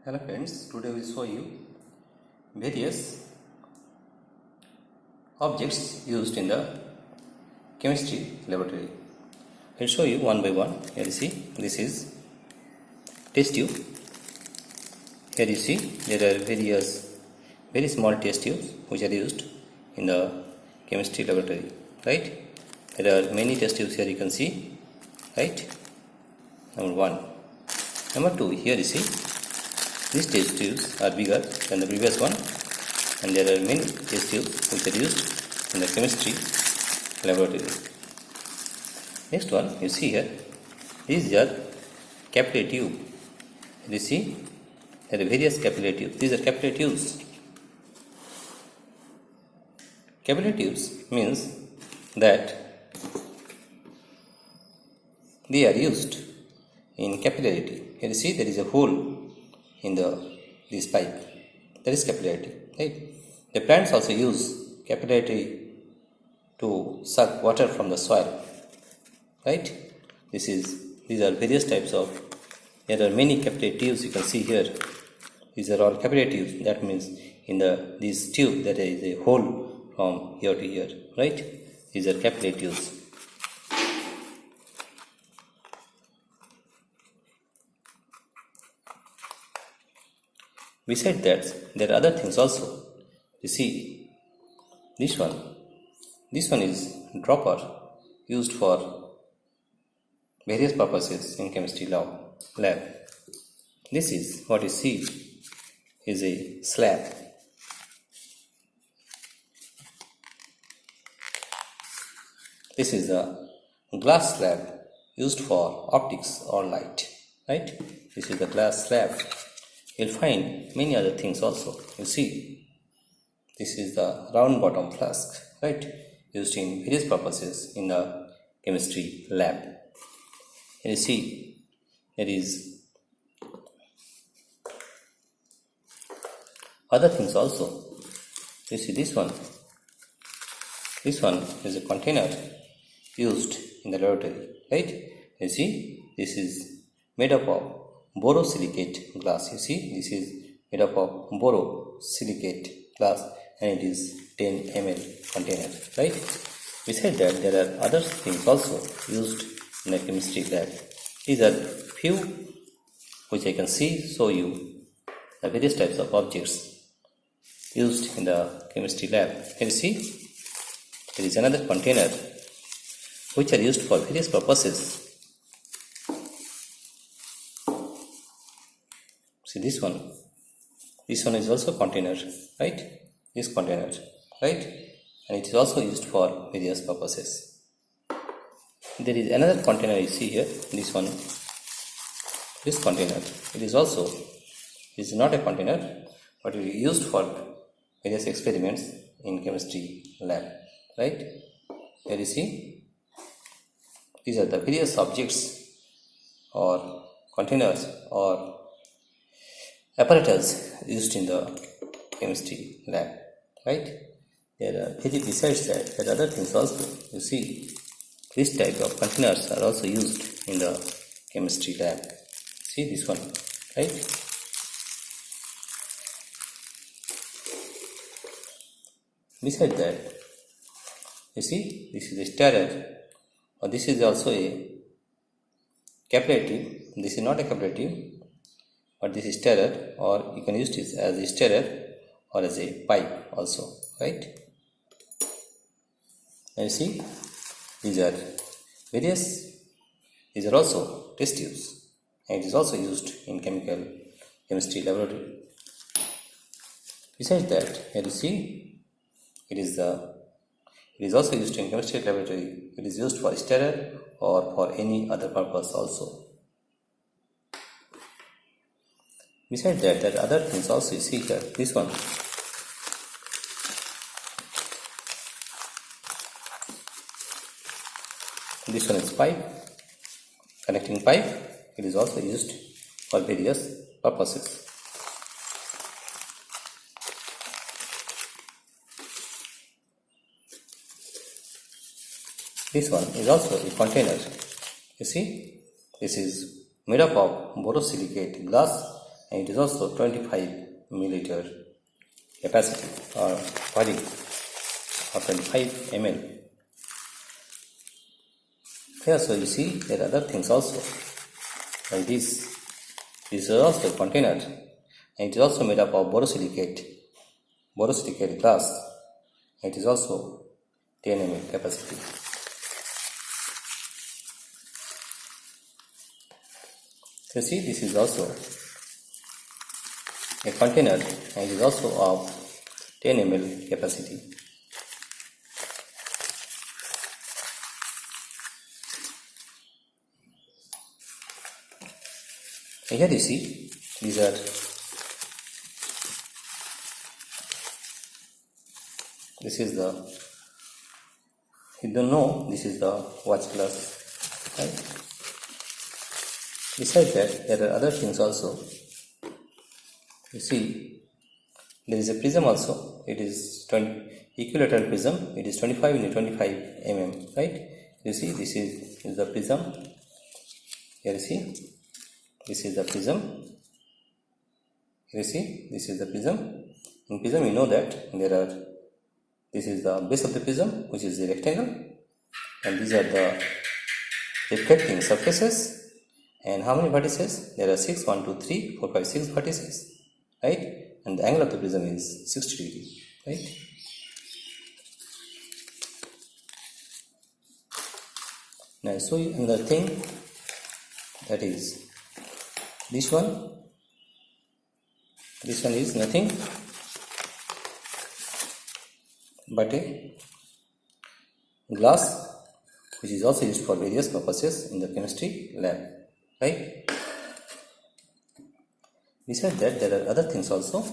Hello friends, today we will show you various objects used in the chemistry laboratory. I will show you one by one. Here you see, this is test tube. Here you see there are various very small test tubes which are used in the chemistry laboratory, right? There are many test tubes here you can see, right? Number one. Number two, here you see these test tubes are bigger than the previous one, and there are many test tubes which are used in the chemistry laboratory. Next one, you see here, these are capillary tube. You see, there are various capillary tubes. These are capillary tubes. Capillary tubes means that they are used in capillarity. Here you see there is a hole in this pipe. That is capillarity, right? The plants also use capillarity to suck water from the soil, right? These are various types of. There are many capillary tubes you can see here. These are all capillary tubes. That means in this tube there is a hole from here to here, right? These are capillary tubes. Besides that, there are other things also. You see, this one is dropper used for various purposes in chemistry lab. This is what you see is a slab. This is a glass slab used for optics or light, right? This is the glass slab. You'll find many other things also. You see, this is the round bottom flask, right? Used in various purposes in the chemistry lab. And you see, there is other things also. You see this one. This one is a container used in the laboratory, right? You see, this is made up of borosilicate glass. You see, this is made up of borosilicate glass and it is 10 ml container, right? Besides that, there are other things also used in the chemistry lab. These are few which I can show you the various types of objects used in the chemistry lab. Can you see? There is another container which are used for various purposes. See this one. This one is also container, right? This container, right? And it is also used for various purposes. There is another container you see here. This one, this container. It is not a container, but it is used for various experiments in chemistry lab, right? Here you see, these are the various objects or containers or apparatus used in the chemistry lab, right? Besides that, there are other things also. You see, this type of containers are also used in the chemistry lab. See this one, right? Besides that, you see, this is a stirrer, or this is also a capillary tube. This is not a capillary tube, but this is stirrer, or you can use this as a stirrer or as a pipe also, right? And you see, these are also test tubes, and it is also used in chemistry laboratory. Besides that, here you see, it is also used in chemistry laboratory. It is used for stirrer or for any other purpose also. Besides that, there are other things also. You see here, this one. This one is pipe, connecting pipe. It is also used for various purposes. This one is also a container. You see, this is made up of borosilicate glass and it is also 25 milliliter capacity or volume or 25 ml. Here so you see there are other things also like this. This is also a container and it is also made up of borosilicate glass. It is also 10 ml capacity. So see, this is also a container and it is also of 10 ml capacity. And here you see, these are this is the, you don't know, this is the watch glass, right? Besides that, there are other things also. You see, there is a prism also. It is equilateral prism. It is 25 into 25 mm, right? You see, this is the prism. Here you see, this is the prism. Here you see, this is the prism. In prism, you know that this is the base of the prism, which is the rectangle, and these are the reflecting surfaces. And how many vertices? There are 6, 1, 2, 3, 4, 5, 6 vertices, right? And the angle of the prism is 60 degrees, right? Now I show you another thing, that is this one. This one is nothing but a glass which is also used for various purposes in the chemistry lab, right? Besides that, there are other things also.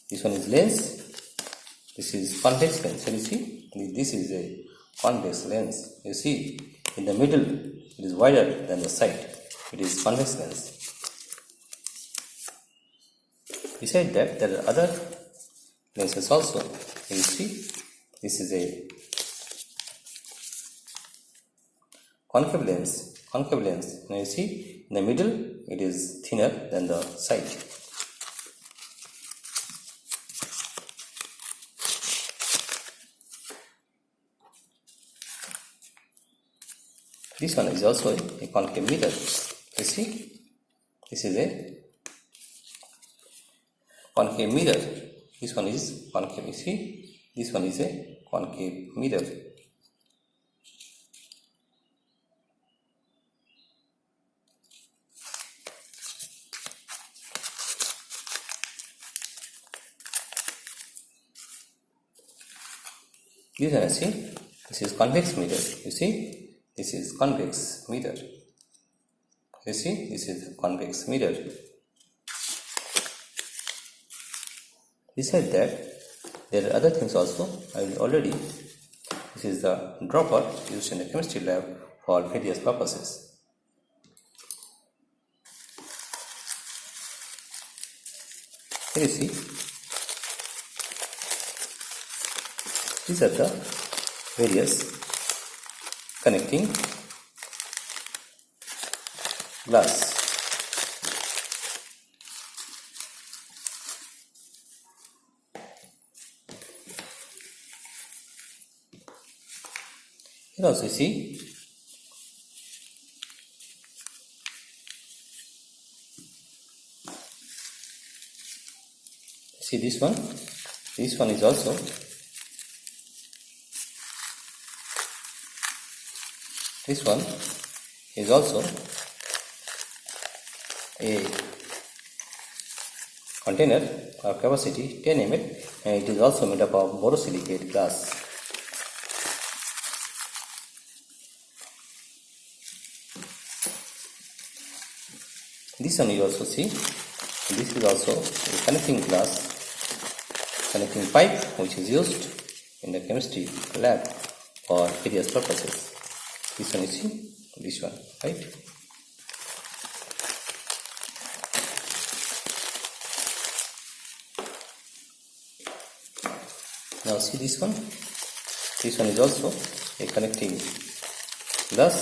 This one is lens. This is convex lens. You see, this is a convex lens. You see, in the middle it is wider than the side. It is convex lens. Besides that, there are other lenses also. You see, this is a concave lens. Now you see, in the middle it is thinner than the side. This one is also a concave mirror. You see, this is a concave mirror. This one is concave. You see, this one is a concave mirror. This one, see, this is convex mirror. You see, this is convex mirror. You see, this is a convex mirror. Besides that, there are other things also. This is the dropper used in the chemistry lab for various purposes. Here you see, these are the various connecting glass. Here also you see this one. This one is also a container of capacity 10 ml and it is also made up of borosilicate glass. This one you also see, this is also a connecting pipe which is used in the chemistry lab for various purposes. This one you see, this one, right? Now see this one is also a connecting glass.